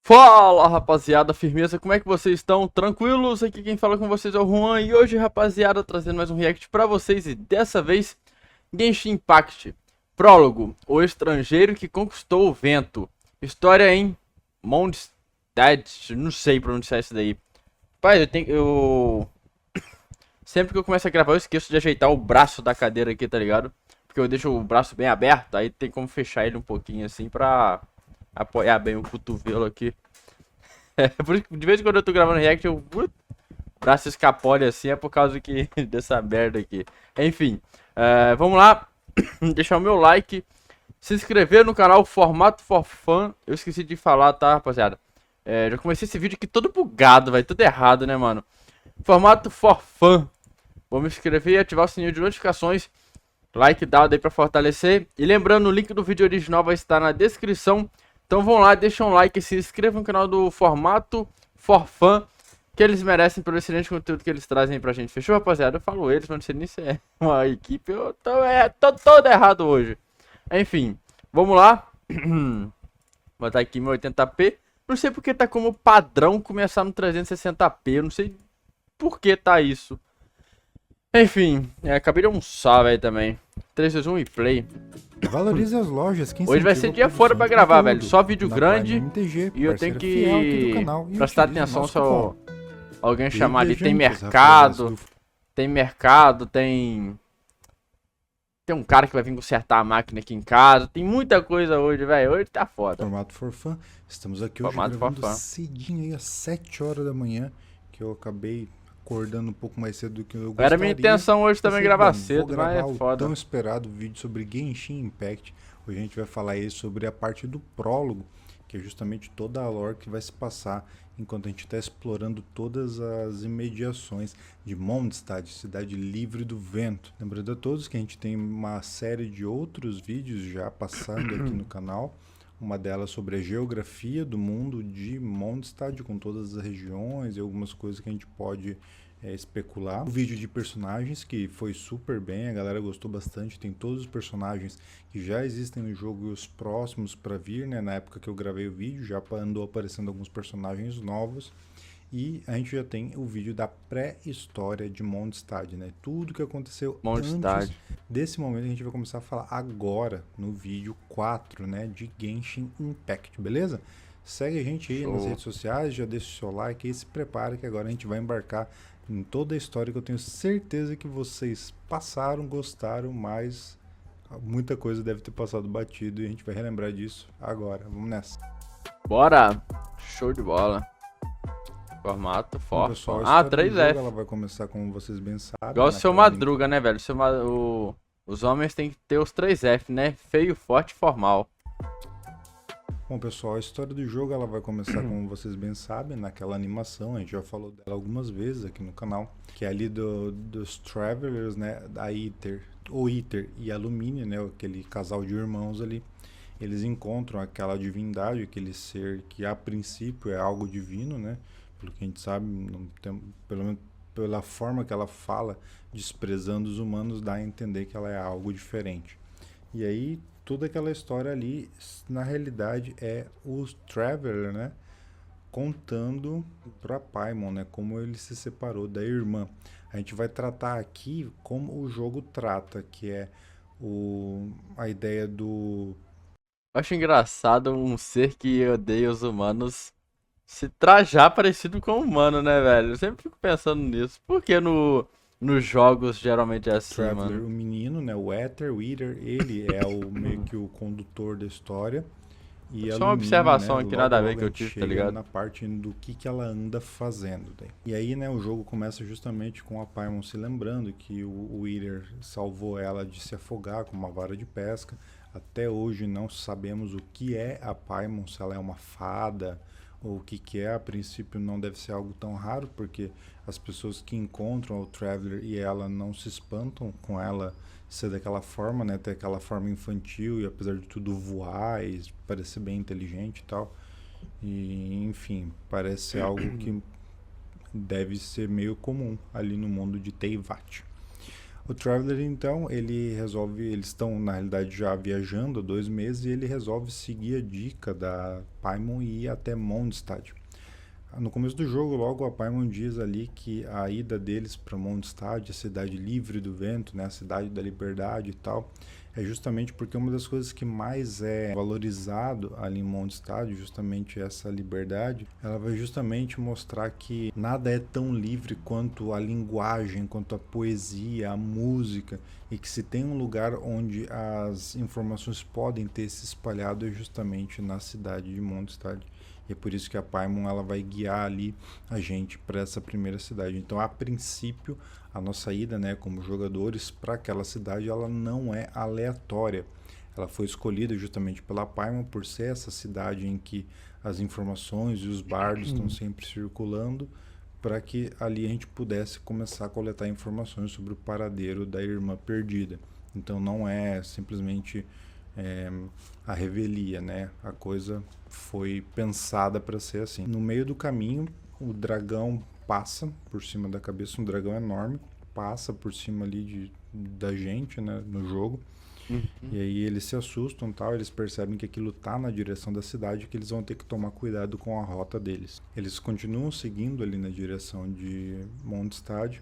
Fala rapaziada, firmeza, como é que vocês estão? Tranquilos? Aqui quem fala com vocês é o Juan e hoje rapaziada, trazendo mais um react pra vocês e dessa vez Genshin Impact. Prólogo, o estrangeiro que conquistou o vento. História em Mondstadt, não sei pronunciar isso daí. Pai, sempre que eu começo a gravar eu esqueço de ajeitar o braço da cadeira aqui, tá ligado? Porque eu deixo o braço bem aberto, aí tem como fechar ele um pouquinho assim pra apoiar bem o cotovelo aqui. Por isso que de vez em quando eu tô gravando react, o braço escapole assim, é por causa que dessa merda aqui. Enfim, vamos lá, deixar o meu like, se inscrever no canal Formato for Fun. Eu esqueci de falar, tá, rapaziada? Já comecei esse vídeo aqui todo bugado, vai tudo errado, né, mano? Formato for Fun. Vou me inscrever e ativar o sininho de notificações. Like dado aí pra fortalecer. E lembrando, o link do vídeo original vai estar na descrição. Então vão lá, deixam um like e se inscrevam no canal do Formato for Fun, que eles merecem pelo excelente conteúdo que eles trazem pra gente. Fechou, rapaziada? Eu falo eles, mas não sei nem se é uma equipe. Eu tô todo errado hoje. Enfim, vamos lá. Vou botar aqui 1080p. Não sei porque tá como padrão começar no 360p. Eu não sei por que tá isso. Enfim, acabei de almoçar, velho, também. 3, 2, 1 e play. Valorize as lojas que Hoje vai ser dia fora pra gravar, velho. Só vídeo grande. MTG, E eu tenho fiel aqui do que canal, e prestar utilize o atenção nosso se cupom. alguém chamar ali. Tem Viajantes, mercado. rapaziada, Tem mercado, tem... Tem um cara que vai vir consertar a máquina aqui em casa. Tem muita coisa hoje, velho. Hoje tá foda. Formato for Fun. Estamos aqui hoje Formato for gravando Fun. cedinho aí, às 7 horas da manhã, que eu acabei acordando um pouco mais cedo do que eu gostaria. Era minha intenção hoje também Pensei, gravar bom, vou cedo, gravar mas é o foda. tão esperado vídeo sobre Genshin Impact. Hoje a gente vai falar aí sobre a parte do prólogo, que é justamente toda a lore que vai se passar enquanto a gente está explorando todas as imediações de Mondstadt, Cidade Livre do Vento. Lembrando a todos que a gente tem uma série de outros vídeos já passando aqui no canal, uma delas sobre a geografia do mundo de Mondstadt, com todas as regiões e algumas coisas que a gente pode especular. O vídeo de personagens, que foi super bem, a galera gostou bastante, tem todos os personagens que já existem no jogo e os próximos para vir, né? Na época que eu gravei o vídeo, já andou aparecendo alguns personagens novos. E a gente já tem o vídeo da pré-história de Mondstadt, né? Tudo que aconteceu antes desse momento a gente vai começar a falar agora no vídeo 4, né? De Genshin Impact, beleza? Segue a gente aí nas redes sociais, já deixa o seu like e se prepara que agora a gente vai embarcar em toda a história que eu tenho certeza que vocês passaram, gostaram, mas muita coisa deve ter passado batido e a gente vai relembrar disso agora. Vamos nessa. Bora! Show de bola. Formato, Bom, forte. pessoal, Ah, a história do 3F. jogo, ela vai começar, como vocês bem sabem. Igual o seu Madruga, né, velho? Os homens têm que ter os 3F, né? Feio, forte e formal. Bom, pessoal, a história do jogo ela vai começar, como vocês bem sabem, naquela animação. A gente já falou dela algumas vezes aqui no canal, que é ali dos Travelers, né, da Iter, o Iter e a Lumine, né, aquele casal de irmãos ali. Eles encontram aquela divindade, aquele ser que a princípio é algo divino, né, pelo que a gente sabe, não tem, pelo menos pela forma que ela fala, desprezando os humanos, dá a entender que ela é algo diferente. E aí toda aquela história ali, na realidade, é o Traveler, né, contando para Paimon, né, como ele se separou da irmã. A gente vai tratar aqui como o jogo trata, que é a ideia do... Eu acho engraçado um ser que odeia os humanos se trajar parecido com um humano, né, velho? Eu sempre fico pensando nisso. Por que nos jogos geralmente é assim, Traveler, mano? o menino, né, o Ether, o Eater, ele é o meio que o condutor da história. E a Só uma Lumine, né, observação aqui, logo nada a ver logo que a eu gente tive, tá chega ligado? na parte do que ela anda fazendo. Daí. E aí, né, o jogo começa justamente com a Paimon se lembrando que o Eater salvou ela de se afogar com uma vara de pesca. Até hoje não sabemos o que é a Paimon, se ela é uma fada ou o que é. A princípio não deve ser algo tão raro, porque as pessoas que encontram o Traveler e ela não se espantam com ela ser daquela forma, né, ter aquela forma infantil e apesar de tudo voar e parecer bem inteligente e tal. E enfim, parece ser algo que deve ser meio comum ali no mundo de Teyvat. O Traveler, então, ele resolve, eles estão, na realidade, já viajando há 2 meses e ele resolve seguir a dica da Paimon e ir até Mondstadt. No começo do jogo, logo a Paimon diz ali que a ida deles para Mondstadt, a cidade livre do vento, né, a cidade da liberdade e tal, é justamente porque uma das coisas que mais é valorizado ali em Mondstadt, justamente essa liberdade, ela vai justamente mostrar que nada é tão livre quanto a linguagem, quanto a poesia, a música, e que se tem um lugar onde as informações podem ter se espalhado é justamente na cidade de Mondstadt. E é por isso que a Paimon ela vai guiar ali a gente para essa primeira cidade. Então, a princípio, a nossa ida, né, como jogadores para aquela cidade, ela não é aleatória. Ela foi escolhida justamente pela Paimon por ser essa cidade em que as informações e os bardos estão sempre circulando, para que ali a gente pudesse começar a coletar informações sobre o paradeiro da irmã perdida. Então, não é simplesmente é, a revelia, né? A coisa foi pensada para ser assim. No meio do caminho, o dragão passa por cima da cabeça, um dragão enorme, passa por cima ali da gente, né, no jogo. Uhum. E aí eles se assustam, tal, eles percebem que aquilo tá na direção da cidade, que eles vão ter que tomar cuidado com a rota deles. Eles continuam seguindo ali na direção de Mondstadt,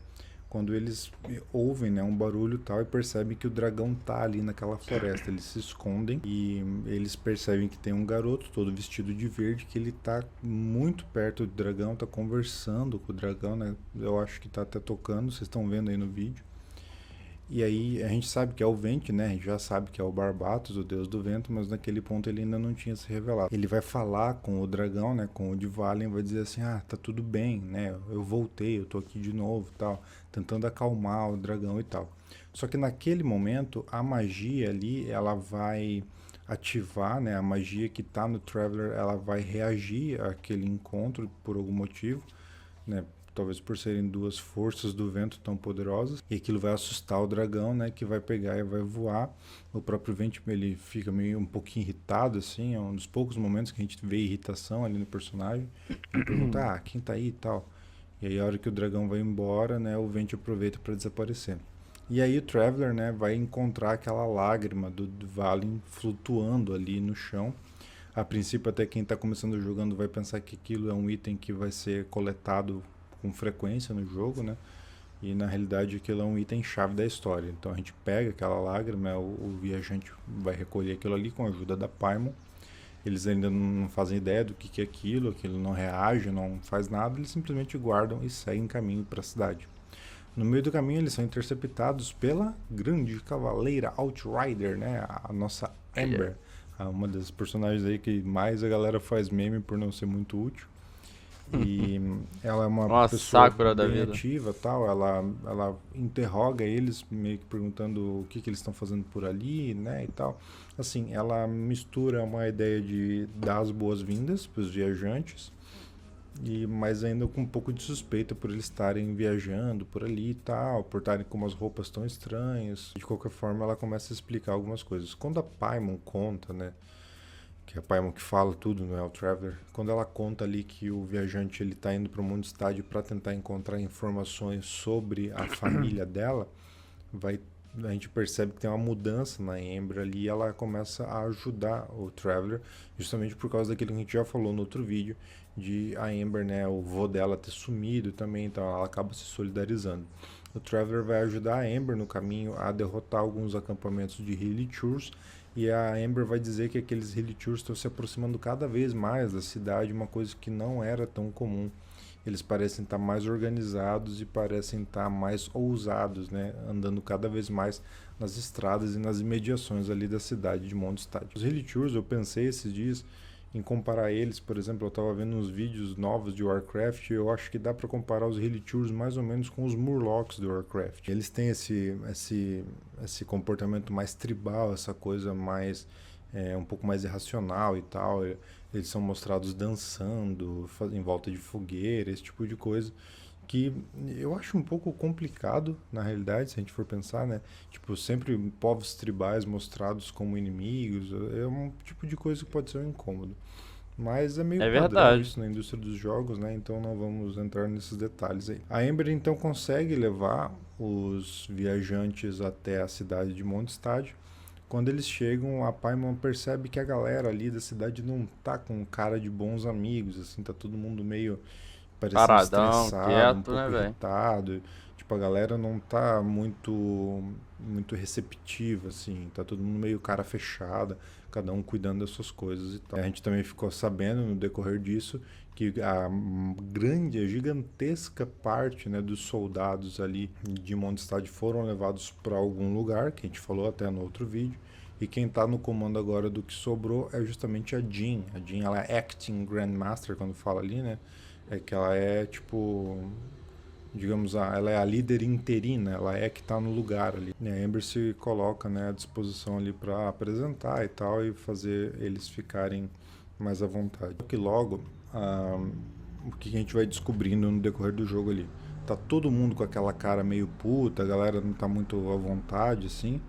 quando eles ouvem, né, um barulho tal e percebem que o dragão tá ali naquela floresta. Eles se escondem e eles percebem que tem um garoto todo vestido de verde, que ele tá muito perto do dragão, tá conversando com o dragão, né? Eu acho que tá até tocando, vocês estão vendo aí no vídeo. E aí a gente sabe que é o Vente, né? A gente já sabe que é o Barbatos, o deus do vento, mas naquele ponto ele ainda não tinha se revelado. Ele vai falar com o dragão, né? Com o Dvalin, vai dizer assim, ah, tá tudo bem, né? Eu voltei, eu tô aqui de novo, tal, tentando acalmar o dragão e tal. Só que naquele momento a magia ali, ela vai ativar, né? A magia que tá no Traveler, ela vai reagir àquele encontro por algum motivo, né? Talvez por serem duas forças do vento tão poderosas, e aquilo vai assustar o dragão, né, que vai pegar e vai voar. O próprio vento, ele fica meio um pouquinho irritado, assim, é um dos poucos momentos que a gente vê irritação ali no personagem. Ele pergunta, ah, quem tá aí e tal. E aí a hora que o dragão vai embora, né, o vento aproveita para desaparecer. E aí o Traveler, né, vai encontrar aquela lágrima do Dvalin flutuando ali no chão. A princípio, até quem está começando jogando vai pensar que aquilo é um item que vai ser coletado com frequência no jogo, né? E na realidade aquilo é um item chave da história. Então a gente pega aquela lágrima, o viajante vai recolher aquilo ali com a ajuda da Paimon. Eles ainda não fazem ideia do que é aquilo, aquilo não reage, não faz nada, eles simplesmente guardam e seguem caminho para a cidade. No meio do caminho eles são interceptados pela grande cavaleira Outrider, né? A nossa Amber, uma das personagens aí que mais a galera faz meme por não ser muito útil. E ela é uma Uma pessoa Sakura da bem vida. ativa, tal. Ela interroga eles, meio que perguntando o que eles estão fazendo por ali, né, e tal. Assim, ela mistura uma ideia de dar as boas-vindas para os viajantes, mas ainda com um pouco de suspeita por eles estarem viajando por ali e tal, por estarem com umas roupas tão estranhas. De qualquer forma, ela começa a explicar algumas coisas. Quando a Paimon conta, né, que é a Paimon que fala tudo, não é o Traveler. Quando ela conta ali que o viajante ele tá indo para o mundo estádio para tentar encontrar informações sobre a família dela, vai a gente percebe que tem uma mudança na Ember ali e ela começa a ajudar o Traveler, justamente por causa daquilo que a gente já falou no outro vídeo, de a Ember, né, o vô dela ter sumido também, então ela acaba se solidarizando. O Traveler vai ajudar a Ember no caminho a derrotar alguns acampamentos de Hilichurls, e a Amber vai dizer que aqueles Hilichurls estão se aproximando cada vez mais da cidade, uma coisa que não era tão comum. Eles parecem estar mais organizados e parecem estar mais ousados, né? Andando cada vez mais nas estradas e nas imediações ali da cidade de Mondstadt. Os Hilichurls, eu pensei esses dias em comparar eles, por exemplo, eu estava vendo uns vídeos novos de Warcraft, eu acho que dá para comparar os Hilichurls mais ou menos com os Murlocs do Warcraft. Eles têm esse comportamento mais tribal, essa coisa mais um pouco mais irracional e tal. Eles são mostrados dançando em volta de fogueira, esse tipo de coisa, que eu acho um pouco complicado, na realidade, se a gente for pensar, né? Tipo, sempre povos tribais mostrados como inimigos, é um tipo de coisa que pode ser um incômodo. Mas é meio É padrão verdade. isso na indústria dos jogos, né? Então não vamos entrar nesses detalhes aí. A Amber então consegue levar os viajantes até a cidade de Mondstadt. Quando eles chegam, a Paimon percebe que a galera ali da cidade não tá com cara de bons amigos, assim, tá todo mundo meio parecendo Paradão, estressado, um quieto, né, pouco velho? irritado. Tipo, a galera não tá muito receptiva, assim. Tá todo mundo meio cara fechada, cada um cuidando das suas coisas e tal. A gente também ficou sabendo no decorrer disso que a gigantesca parte, né, dos soldados ali de Mondstadt foram levados para algum lugar, que a gente falou até no outro vídeo. E quem está no comando agora do que sobrou é justamente a Jean. A Jean, ela é Acting Grandmaster, quando fala ali, né? É que ela é, tipo, digamos, ela é a líder interina, ela é que está no lugar ali. E a Amber se coloca, né, à disposição ali para apresentar e tal, e fazer eles ficarem mais à vontade. Que logo, o que a gente vai descobrindo no decorrer do jogo ali. Tá todo mundo com aquela cara meio puta, a galera não tá muito à vontade, assim.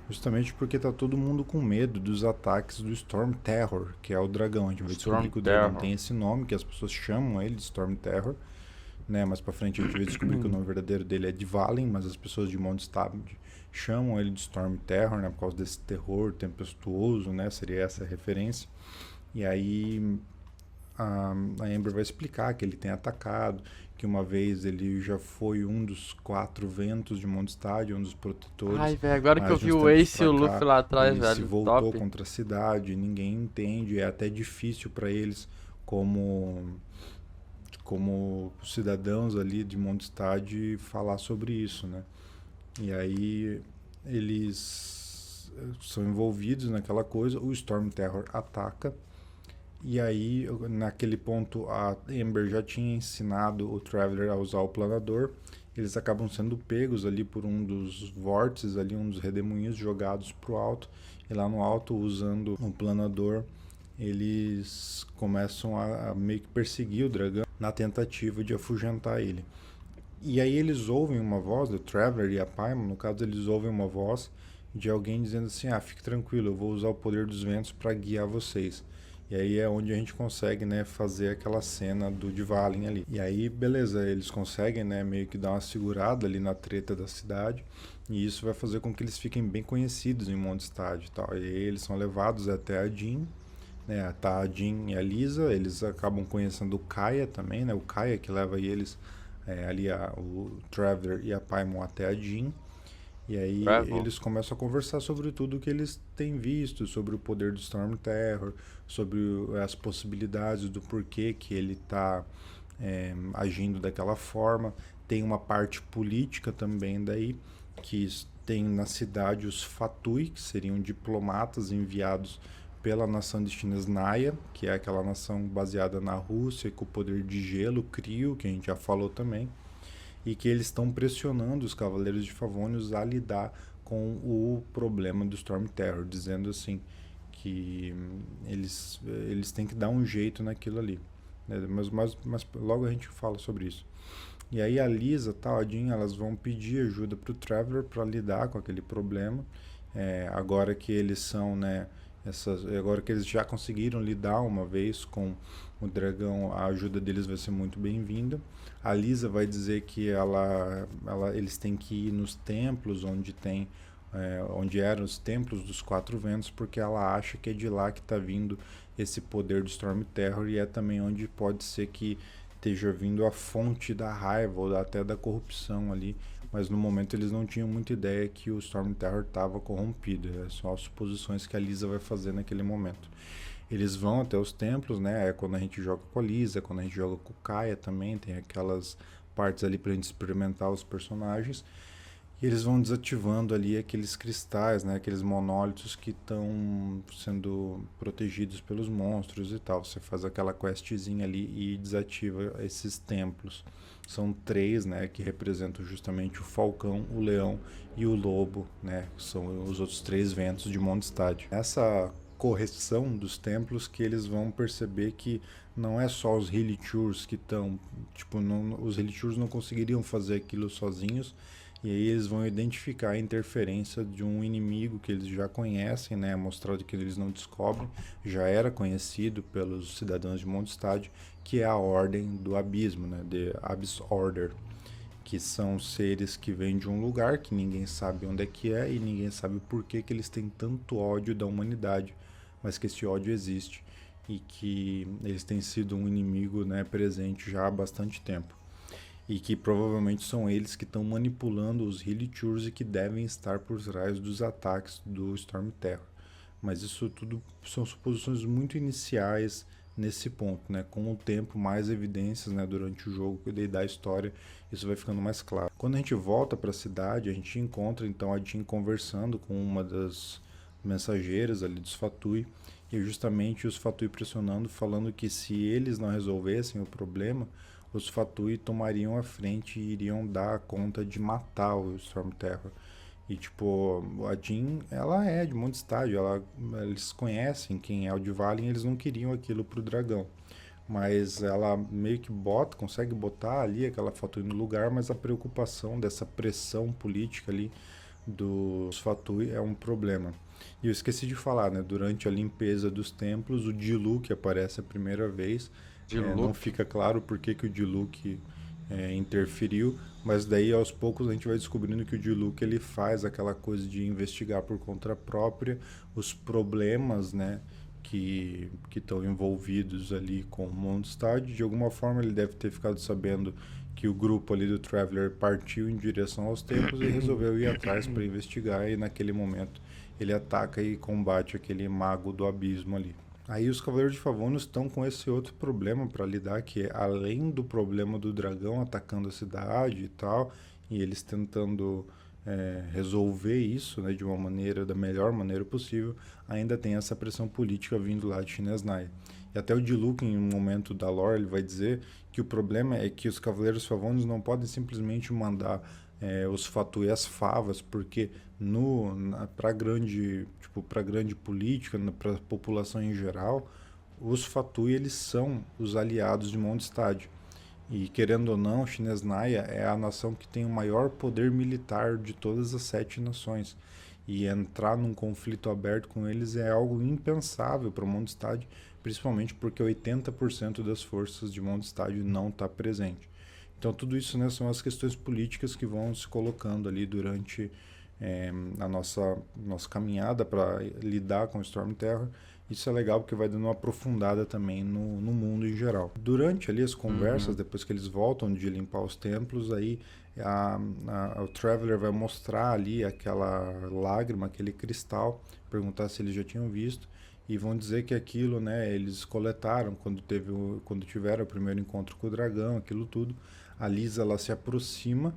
Justamente porque tá todo mundo com medo dos ataques do Storm Terror, que é o dragão. A gente vai descobrir Storm que o dragão Terror. tem esse nome, que as pessoas chamam ele de Storm Terror, né? Mais pra frente a gente vai descobrir que o nome verdadeiro dele é Dvalin, mas as pessoas de Mondstadt chamam ele de Storm Terror, né? Por causa desse terror tempestuoso, né? Seria essa a referência. E aí a Amber vai explicar que ele tem atacado, que uma vez ele já foi um dos 4 ventos de Mondstadt, um dos protetores, Ai, velho, agora que eu mas de vi uns o tempos Ace e pra o cá Luffy lá atrás, ele se velho. voltou Top. contra a cidade, ninguém entende, é até difícil para eles como cidadãos ali de Mondstadt falar sobre isso, né? E aí eles são envolvidos naquela coisa, o Storm Terror ataca. E aí, naquele ponto, a Amber já tinha ensinado o Traveler a usar o planador. Eles acabam sendo pegos ali por um dos vórtices, ali, um dos redemoinhos jogados pro alto. E lá no alto, usando o planador, eles começam a meio que perseguir o dragão na tentativa de afugentar ele. E aí eles ouvem uma voz, do Traveler e a Paimon, no caso eles ouvem uma voz de alguém dizendo assim, fique tranquilo, eu vou usar o poder dos ventos para guiar vocês. E aí é onde a gente consegue, né, fazer aquela cena do Dvalin ali. E aí, beleza, eles conseguem, né, meio que dar uma segurada ali na treta da cidade. E isso vai fazer com que eles fiquem bem conhecidos em Mondstadt e tal. E aí eles são levados até a Jean, né, tá a Jean e a Lisa, eles acabam conhecendo o Kaia também, né, o Kaia que leva eles ali o Traveler e a Paimon até a Jean. E aí Travel. eles começam a conversar sobre tudo que eles têm visto, sobre o poder do Storm Terror, sobre as possibilidades do porquê que ele está agindo daquela forma. Tem uma parte política também daí, que tem na cidade os Fatui, que seriam diplomatas enviados pela nação de Naya, que é aquela nação baseada na Rússia com o poder de gelo, Crio, que a gente já falou também, e que eles estão pressionando os Cavaleiros de Favonius a lidar com o problema do Storm Terror, dizendo assim que eles têm que dar um jeito naquilo ali. Né? Mas logo a gente fala sobre isso. E aí a Lisa, tal, a Jean, elas vão pedir ajuda para o Traveler para lidar com aquele problema. Agora que eles são, né, agora que eles já conseguiram lidar uma vez com o dragão, a ajuda deles vai ser muito bem-vinda. A Lisa vai dizer que eles têm que ir nos templos onde eram os templos dos 4 ventos, porque ela acha que é de lá que está vindo esse poder do Storm Terror e é também onde pode ser que esteja vindo a fonte da raiva ou até da corrupção ali, mas no momento eles não tinham muita ideia que o Storm Terror estava corrompido. São as suposições que a Lisa vai fazer naquele momento. Eles vão até os templos, né? É quando a gente joga com a Lisa, quando a gente joga com o Kaia também, tem aquelas partes ali pra gente experimentar os personagens. E eles vão desativando ali aqueles cristais, né? Aqueles monólitos que estão sendo protegidos pelos monstros e tal. Você faz aquela questzinha ali e desativa esses templos. São 3, né? Que representam justamente o falcão, o leão e o lobo, né? São os outros 3 ventos de Mondstadt. Essa correção dos templos que eles vão perceber que não é só os Hillichurs que estão, tipo, os Hillichurs não conseguiriam fazer aquilo sozinhos, E aí eles vão identificar a interferência de um inimigo que eles já conhecem, né? Mostrado que eles não descobrem, já era conhecido pelos cidadãos de Mondstadt, que é a Ordem do Abismo, né? The Abyss Order, que são seres que vêm de um lugar que ninguém sabe onde é que é e ninguém sabe por que que eles têm tanto ódio da humanidade, mas que esse ódio existe e que eles têm sido um inimigo, né, presente já há bastante tempo. E que provavelmente são eles que estão manipulando os Hilichurs e que devem estar por trás dos ataques do Storm Terror. Mas isso tudo são suposições muito iniciais nesse ponto, né? Com o tempo, mais evidências, né, durante o jogo e da história, isso vai ficando mais claro. Quando a gente volta para a cidade, a gente encontra então a Jean conversando com uma das mensageiras ali dos Fatui e justamente os Fatui pressionando, falando que se eles não resolvessem o problema, os Fatui tomariam a frente e iriam dar conta de matar o Storm Terror. E, tipo, a Jean, ela é de Mondstadt, eles conhecem quem é o Dvalin e eles não queriam aquilo pro dragão. Mas ela meio que consegue botar ali aquela Fatui no lugar, mas a preocupação dessa pressão política ali dos Fatui é um problema. E eu esqueci de falar, né? Durante a limpeza dos templos, o Diluc aparece a primeira vez. De Não look. fica claro por que, que o Diluc interferiu, mas daí aos poucos a gente vai descobrindo que o Diluc ele faz aquela coisa de investigar por conta própria os problemas, né, que estão envolvidos ali com o Mondstadt. De alguma forma ele deve ter ficado sabendo que o grupo ali do Traveler partiu em direção aos templos e resolveu ir atrás para investigar, e naquele momento ele ataca e combate aquele mago do abismo ali. Aí os Cavaleiros de Favonius estão com esse outro problema para lidar, que é além do problema do dragão atacando a cidade e tal, e eles tentando resolver isso, né, de uma maneira, da melhor maneira possível, ainda tem essa pressão política vindo lá de Shinesnaya. E até o Diluc, em um momento da lore, ele vai dizer que o problema é que os Cavaleiros Favonius não podem simplesmente mandar os Fatui as favas, porque para grande, tipo, para grande política, para a população em geral, os Fatui eles são os aliados de Mondstadt. E querendo ou não, Shinesnaya é a nação que tem o maior poder militar de todas as 7 nações. E entrar num conflito aberto com eles é algo impensável para Mondstadt, principalmente porque 80% das forças de Mondstadt não está presente. Então tudo isso, né, são as questões políticas que vão se colocando ali durante a nossa caminhada para lidar com o Storm Terror. Isso é legal porque vai dando uma aprofundada também no mundo em geral. Durante ali as conversas, depois que eles voltam de limpar os templos, aí o Traveler vai mostrar ali aquela lágrima, aquele cristal, perguntar se eles já tinham visto, e vão dizer que aquilo, né, eles coletaram quando tiveram o primeiro encontro com o dragão, aquilo tudo. A Lisa, ela se aproxima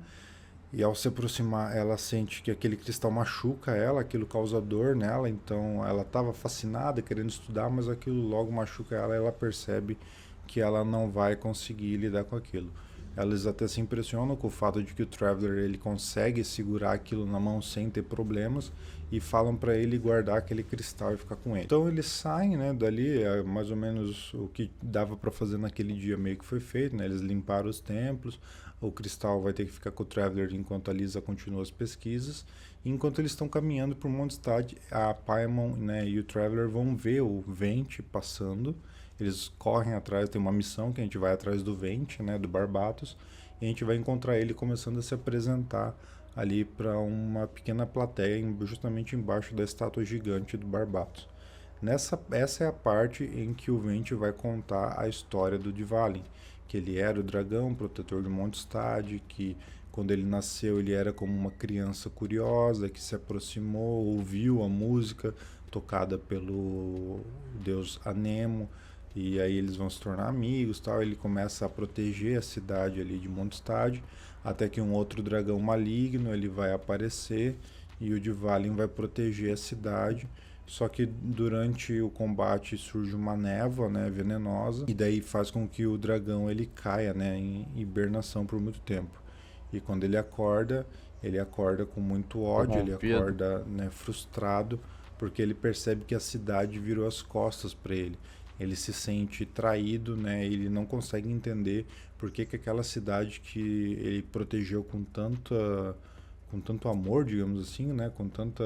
e ao se aproximar ela sente que aquele cristal machuca ela, aquilo causa dor nela, então ela estava fascinada, querendo estudar, mas aquilo logo machuca ela e ela percebe que ela não vai conseguir lidar com aquilo. Elas até se impressionam com o fato de que o Traveler ele consegue segurar aquilo na mão sem ter problemas e falam para ele guardar aquele cristal e ficar com ele. Então eles saem, né, dali, mais ou menos o que dava para fazer naquele dia meio que foi feito, né? Eles limparam os templos, o cristal vai ter que ficar com o Traveler enquanto a Lisa continua as pesquisas. E enquanto eles estão caminhando por Mondstadt, a Paimon, né, e o Traveler vão ver o Vente passando. Eles correm atrás, tem uma missão que a gente vai atrás do Vente, né, do Barbatos, e a gente vai encontrar ele começando a se apresentar ali para uma pequena plateia justamente embaixo da estátua gigante do Barbatos. Essa é a parte em que o Vente vai contar a história do Dvalin, que ele era o dragão protetor de Mondstadt, que quando ele nasceu ele era como uma criança curiosa que se aproximou, ouviu a música tocada pelo deus Anemo, e aí eles vão se tornar amigos, tal. Ele começa a proteger a cidade ali de Mondstadt, até que um outro dragão maligno ele vai aparecer e o Dvalin vai proteger a cidade. Só que durante o combate surge uma névoa, né, venenosa, e daí faz com que o dragão ele caia, né, em hibernação por muito tempo. E quando ele acorda com muito ódio, ele Corrompido. acorda, né, frustrado, porque ele percebe que a cidade virou as costas para ele. Ele se sente traído, né? Ele não consegue entender por que aquela cidade que ele protegeu com tanto amor, digamos assim, né? Com A tanto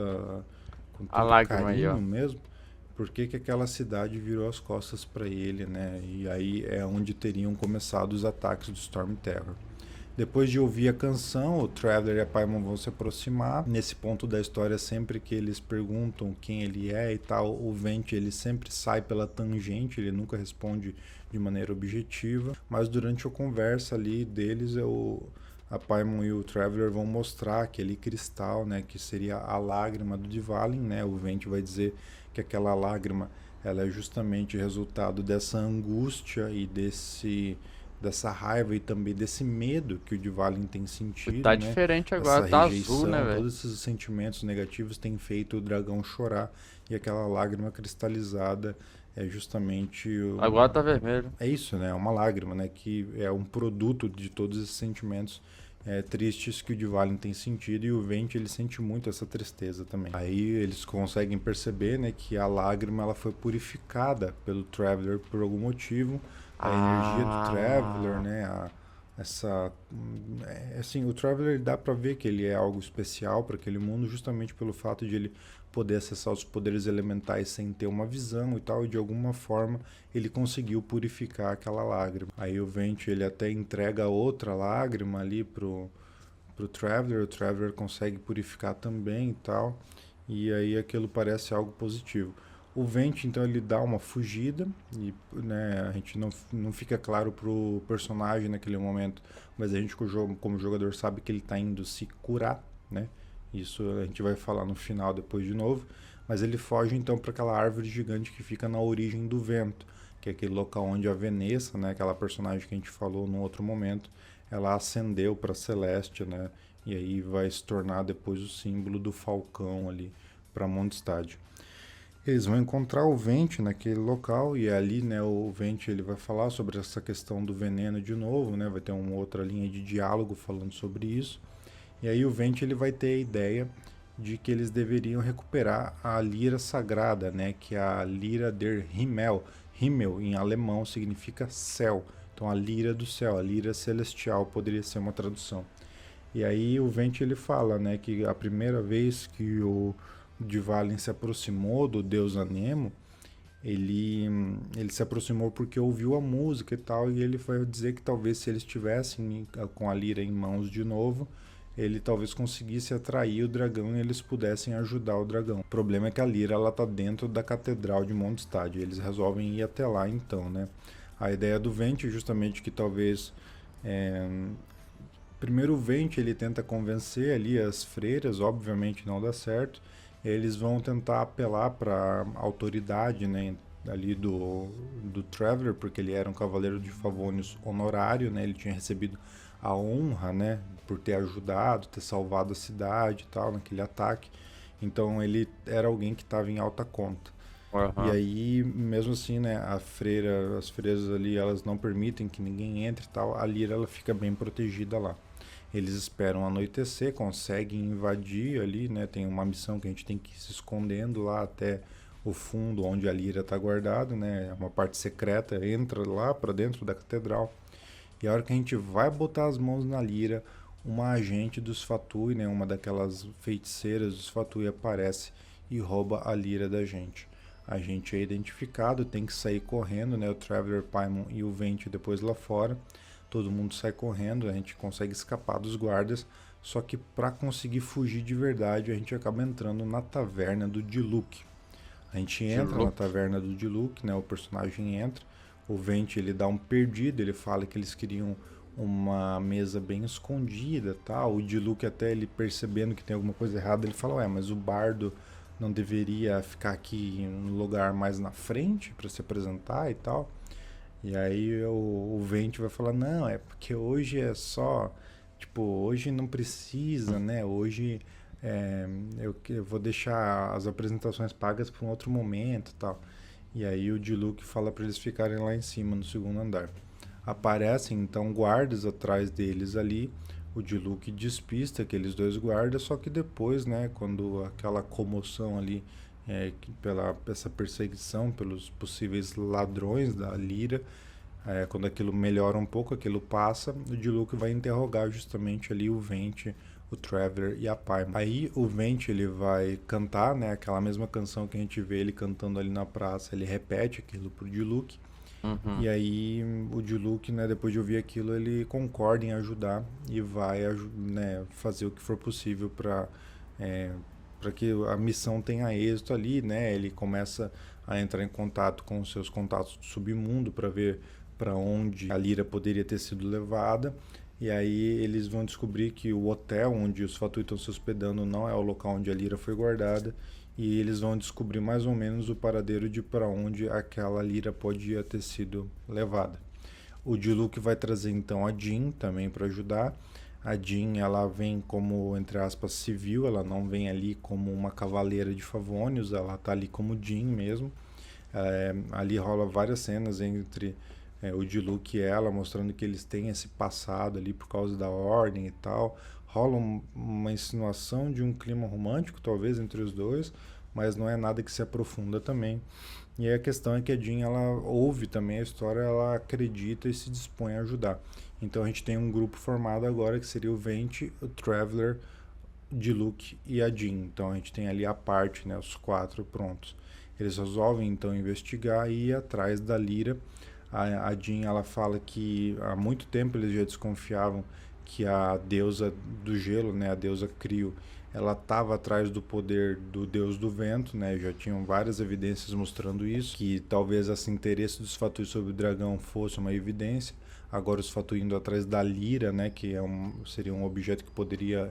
lágrima aí, ó. carinho mesmo, por que que aquela cidade virou as costas para ele, né? E aí é onde teriam começado os ataques do Storm Terror. Depois de ouvir a canção, o Traveler e a Paimon vão se aproximar. Nesse ponto da história, sempre que eles perguntam quem ele é e tal, o Venti ele sempre sai pela tangente, ele nunca responde de maneira objetiva. Mas durante a conversa ali deles, a Paimon e o Traveler vão mostrar aquele cristal, né, que seria a lágrima do Dvalin, né? O Venti vai dizer que aquela lágrima ela é justamente resultado dessa angústia e dessa raiva e também desse medo que o Dvalin tem sentido, Tá né? diferente agora, Essa tá azul, né, rejeição, velho? todos esses sentimentos negativos têm feito o dragão chorar e aquela lágrima cristalizada é justamente Agora tá vermelho. é isso, né? É uma lágrima, né? Que é um produto de todos esses sentimentos tristes que o Dvalin tem sentido e o Venti ele sente muito essa tristeza também. Aí eles conseguem perceber, né, que a lágrima ela foi purificada pelo Traveler por algum motivo. A energia do Traveler, Ah, né, assim, o Traveler dá pra ver que ele é algo especial para aquele mundo justamente pelo fato de ele poder acessar os poderes elementais sem ter uma visão e tal, e de alguma forma ele conseguiu purificar aquela lágrima. Aí o Venti ele até entrega outra lágrima ali pro Traveler, o Traveler consegue purificar também e tal, e aí aquilo parece algo positivo. O Venti, então, ele dá uma fugida e, né, a gente não fica claro pro personagem naquele momento, mas a gente como jogador sabe que ele está indo se curar, né? Isso a gente vai falar no final depois de novo, mas ele foge então para aquela árvore gigante que fica na origem do vento, que é aquele local onde a Vanessa, né, aquela personagem que a gente falou no outro momento, ela ascendeu para Celeste, né? E aí vai se tornar depois o símbolo do falcão ali para Mondstadt. Eles vão encontrar o Venti naquele local e ali, né, o Venti ele vai falar sobre essa questão do veneno de novo, né? Vai ter uma outra linha de diálogo falando sobre isso. E aí o Venti ele vai ter a ideia de que eles deveriam recuperar a lira sagrada, né, que é a lira der Himmel. Himmel em alemão significa céu. Então a lira do céu, a lira celestial poderia ser uma tradução. E aí o Venti ele fala, né, que a primeira vez que o Dvalin se aproximou do deus Anemo, ele, ele se aproximou porque ouviu a música e tal, e ele foi dizer que talvez se eles estivessem com a lira em mãos de novo, ele talvez conseguisse atrair o dragão e eles pudessem ajudar o dragão. O problema é que a lira ela tá dentro da catedral de Mondstadt, eles resolvem ir até lá então, né? A ideia do Venti é justamente que talvez primeiro o Venti ele tenta convencer ali as freiras, obviamente não dá certo. Eles vão tentar apelar para a autoridade, né, ali do Traveler, porque ele era um cavaleiro de Favonius honorário, né? Ele tinha recebido a honra, né, por ter ajudado, ter salvado a cidade e tal naquele ataque. Então ele era alguém que estava em alta conta. E aham. aí, mesmo assim, né, as freiras ali, elas não permitem que ninguém entre e tal. A Lyra ela fica bem protegida lá. Eles esperam anoitecer, conseguem invadir ali, né? Tem uma missão que a gente tem que ir se escondendo lá até o fundo onde a Lyra está guardada, né? É uma parte secreta, entra lá para dentro da catedral. E a hora que a gente vai botar as mãos na Lyra, uma agente dos Fatui, né? Uma daquelas feiticeiras dos Fatui aparece e rouba a Lyra da gente. A gente é identificado, tem que sair correndo, né? O Traveler, Paimon e o Venti depois lá fora. Todo mundo sai correndo, a gente consegue escapar dos guardas, só que para conseguir fugir de verdade, a gente acaba entrando na taverna do Diluc. A gente De entra na look. taverna do Diluc, né? O personagem entra, o Venti ele dá um perdido, ele fala que eles queriam uma mesa bem escondida, tal. O Diluc até ele percebendo que tem alguma coisa errada, ele fala: "Ué, mas o bardo não deveria ficar aqui no lugar mais na frente para se apresentar e tal?" E aí o Vente vai falar, não, é porque hoje é só, tipo, hoje não precisa, né? Hoje eu vou deixar as apresentações pagas para um outro momento e tal. E aí o Diluc fala para eles ficarem lá em cima, no segundo andar. Aparecem então guardas atrás deles ali. O Diluc despista aqueles dois guardas, só que depois, né, quando aquela comoção ali pela essa perseguição pelos possíveis ladrões da Lyra, quando aquilo melhora um pouco, aquilo passa, o Diluc vai interrogar justamente ali o Venti, o Traveler e a Paimon. Aí o Vent ele vai cantar, né, aquela mesma canção que a gente vê ele cantando ali na praça, ele repete aquilo pro Diluc. Uhum. E aí o Diluc, né, depois de ouvir aquilo, ele concorda em ajudar e vai, né, fazer o que for possível para que a missão tenha êxito ali, né? Ele começa a entrar em contato com os seus contatos do submundo para ver para onde a Lyra poderia ter sido levada. E aí eles vão descobrir que o hotel onde os Fatui estão se hospedando não é o local onde a Lyra foi guardada. E eles vão descobrir mais ou menos o paradeiro de para onde aquela Lyra podia ter sido levada. O Diluc vai trazer então a Jean também para ajudar. A Jean ela vem como, entre aspas, civil, ela não vem ali como uma cavaleira de Favonius, ela tá ali como Jean mesmo. Ali rola várias cenas entre o Diluc e ela, mostrando que eles têm esse passado ali por causa da ordem e tal. Rola uma insinuação de um clima romântico, talvez, entre os dois, mas não é nada que se aprofunda também. E aí a questão é que a Jean, ela ouve também a história, ela acredita e se dispõe a ajudar. Então a gente tem um grupo formado agora que seria o Vent, o Traveler, Diluc e a Jean. Então a gente tem ali a parte, né, os 4 prontos. Eles resolvem então investigar e ir atrás da Lyra. A Jean ela fala que há muito tempo eles já desconfiavam que a deusa do gelo, né, a deusa Crio, ela estava atrás do poder do deus do vento, né? Já tinham várias evidências mostrando isso, que talvez esse interesse dos Fatui sobre o dragão fosse uma evidência. Agora os Fatui indo atrás da Lyra, né, que seria um objeto que poderia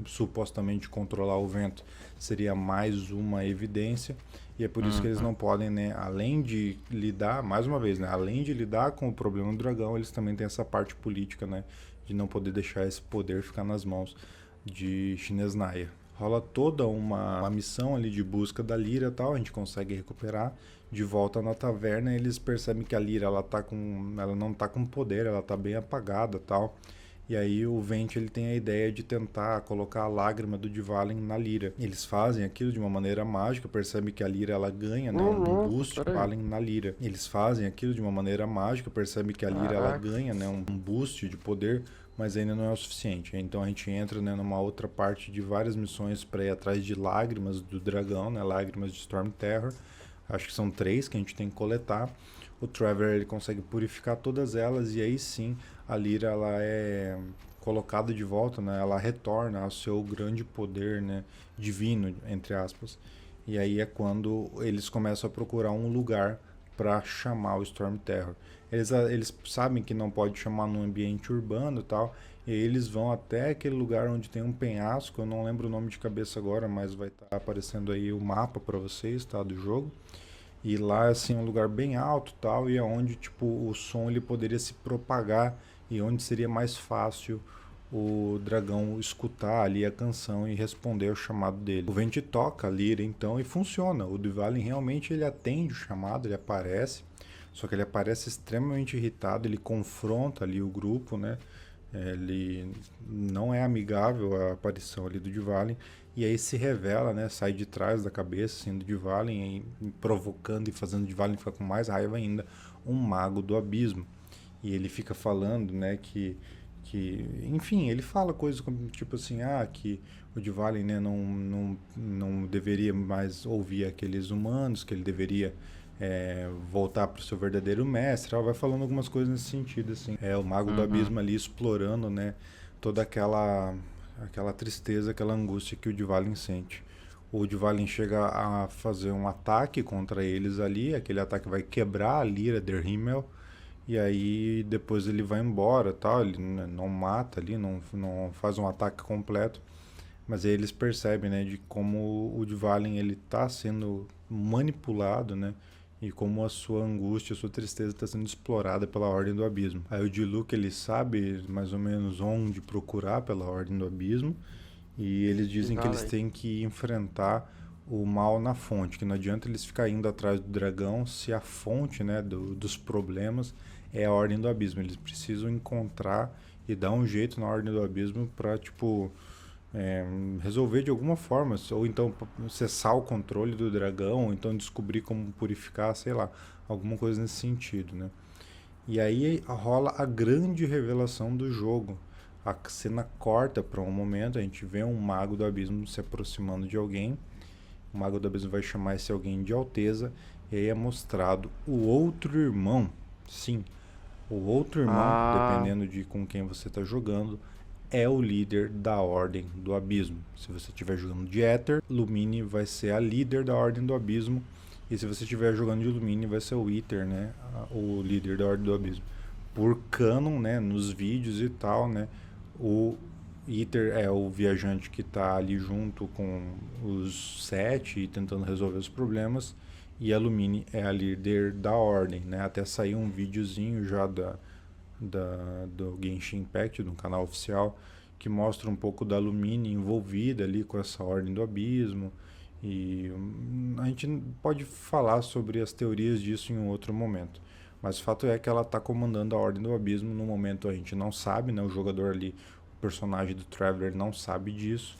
supostamente controlar o vento, seria mais uma evidência. E é por isso que eles não podem, né, além de lidar, mais uma vez, né, além de lidar com o problema do dragão, eles também têm essa parte política, né, de não poder deixar esse poder ficar nas mãos de Shinesnaya. Rola toda uma missão ali de busca da Lyra e tal, a gente consegue recuperar. De volta na taverna, eles percebem que a Lyra ela não tá com poder, ela tá bem apagada tal. E aí o Vent ele tem a ideia de tentar colocar a lágrima do Dvalin na Lyra. Eles fazem aquilo de uma maneira mágica, percebem que a Lyra ela ganha, né, um boost de Dvalin na Lyra. Eles fazem aquilo de uma maneira mágica, percebem que a Lyra ela ganha, né, um boost de poder, mas ainda não é o suficiente. Então a gente entra, né, numa outra parte de várias missões para ir atrás de lágrimas do dragão, né, lágrimas de Storm Terror. Acho que são 3 que a gente tem que coletar. O Traveler ele consegue purificar todas elas e aí sim a Lyra ela é colocada de volta, né? Ela retorna ao seu grande poder, né, divino, entre aspas. E aí é quando eles começam a procurar um lugar para chamar o Storm Terror. Eles sabem que não pode chamar num ambiente urbano e tal, e aí eles vão até aquele lugar onde tem um penhasco, eu não lembro o nome de cabeça agora, mas vai estar aparecendo aí o mapa para vocês, tá, do jogo. E lá assim um lugar bem alto, tal, e é onde tipo o som ele poderia se propagar e onde seria mais fácil o dragão escutar ali a canção e responder ao chamado dele. O Vent toca a Lyra então e funciona. O Dvalin realmente ele atende o chamado, ele aparece, só que ele aparece extremamente irritado, ele confronta ali o grupo, né? Ele não é amigável a aparição ali do Dvalin e aí se revela, né? Sai de trás da cabeça assim, do Dvalin, provocando e fazendo o Dvalin ficar com mais raiva ainda, um mago do abismo. E ele fica falando, né, enfim, ele fala coisas como tipo assim, que o Dvalin, né, não deveria mais ouvir aqueles humanos, que ele deveria voltar para o seu verdadeiro mestre. Ela vai falando algumas coisas nesse sentido, assim. O Mago do Abismo ali explorando, né, toda aquela tristeza, aquela angústia que o Dvalin sente. O Dvalin chega a fazer um ataque contra eles ali, aquele ataque vai quebrar a Lyra der Himmel, e aí depois ele vai embora, tal, ele não mata ali, não faz um ataque completo, mas aí eles percebem, né, de como o Dvalin ele tá sendo manipulado, né, e como a sua angústia, a sua tristeza está sendo explorada pela Ordem do Abismo. Aí o Diluc ele sabe mais ou menos onde procurar pela Ordem do Abismo, e eles dizem que eles têm que enfrentar o mal na fonte, que não adianta eles ficarem indo atrás do dragão se a fonte, né, dos problemas é a Ordem do Abismo. Eles precisam encontrar e dar um jeito na Ordem do Abismo para tipo resolver de alguma forma, ou então cessar o controle do dragão, ou então descobrir como purificar, sei lá, alguma coisa nesse sentido, né? E aí rola a grande revelação do jogo. A cena corta para um momento, a gente vê um mago do abismo se aproximando de alguém. O mago do abismo vai chamar esse alguém de Alteza, e aí é mostrado o outro irmão. Sim, o outro irmão, Ah, dependendo de com quem você está jogando, é o líder da Ordem do Abismo. Se você estiver jogando de Éter, Lumine vai ser a líder da Ordem do Abismo. E se você estiver jogando de Lumine, vai ser o Iter, né? O líder da Ordem do Abismo. Por canon, né? Nos vídeos e tal, né? O Iter é o viajante que está ali junto com os sete e tentando resolver os problemas. E a Lumine é a líder da Ordem, né? Até saiu um videozinho já do Genshin Impact, do canal oficial, que mostra um pouco da Lumine envolvida ali com essa Ordem do Abismo. E a gente pode falar sobre as teorias disso em um outro momento. Mas o fato é que ela está comandando a Ordem do Abismo no momento a gente não sabe, né? O jogador ali, o personagem do Traveler não sabe disso.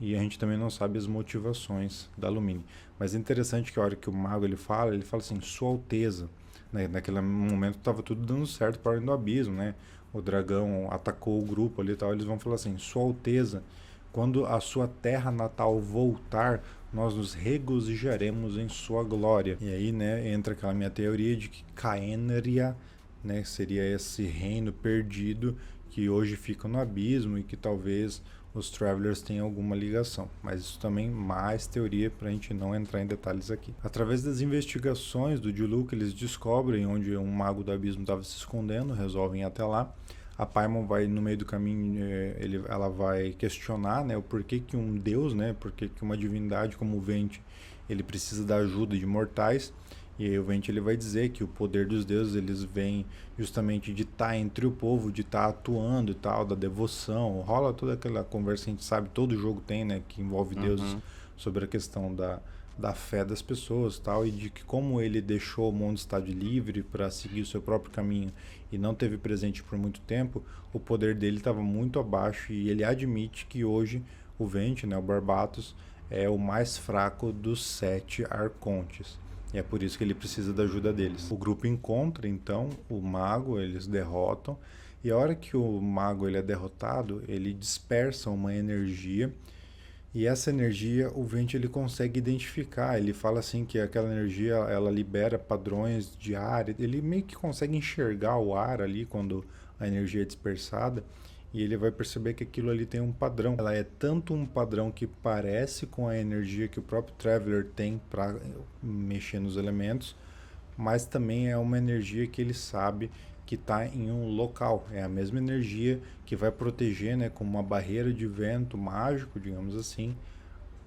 E a gente também não sabe as motivações da Lumine. Mas é interessante que a hora que o mago ele fala assim, Sua Alteza. Né? Naquele momento estava tudo dando certo para a Ordem do Abismo, né? O dragão atacou o grupo ali e tal. Eles vão falar assim, Sua Alteza, quando a sua terra natal voltar, nós nos regozijaremos em sua glória. E aí, né, entra aquela minha teoria de que Caenria, né, seria esse reino perdido que hoje fica no abismo e que talvez os Travelers têm alguma ligação, mas isso também mais teoria para a gente não entrar em detalhes aqui. Através das investigações do Diluc, eles descobrem onde um mago do abismo estava se escondendo, resolvem ir até lá. A Paimon vai no meio do caminho, ela vai questionar, né, o porquê que um deus, né, porquê que uma divindade como o Venti, ele precisa da ajuda de mortais. E aí o Venti ele vai dizer que o poder dos deuses eles vêm justamente de estar entre o povo, de estar atuando e tal, da devoção. Rola toda aquela conversa que a gente sabe, todo jogo tem, né, que envolve deuses, uhum. sobre a questão da fé das pessoas tal, e de que como ele deixou o mundo estar livre para seguir o seu próprio caminho e não teve presente por muito tempo, o poder dele estava muito abaixo e ele admite que hoje o Venti, né, o Barbatos, é o mais fraco dos 7 arcontes. E é por isso que ele precisa da ajuda deles. O grupo encontra então o mago, eles derrotam, e a hora que o mago ele é derrotado, ele dispersa uma energia, e essa energia o Venti ele consegue identificar. Ele fala assim que aquela energia ela libera padrões de ar, ele meio que consegue enxergar o ar ali quando a energia é dispersada. E ele vai perceber que aquilo ali tem um padrão. Ela é tanto um padrão que parece com a energia que o próprio Traveler tem para mexer nos elementos, mas também é uma energia que ele sabe que está em um local. É a mesma energia que vai proteger, né, como uma barreira de vento mágico, digamos assim,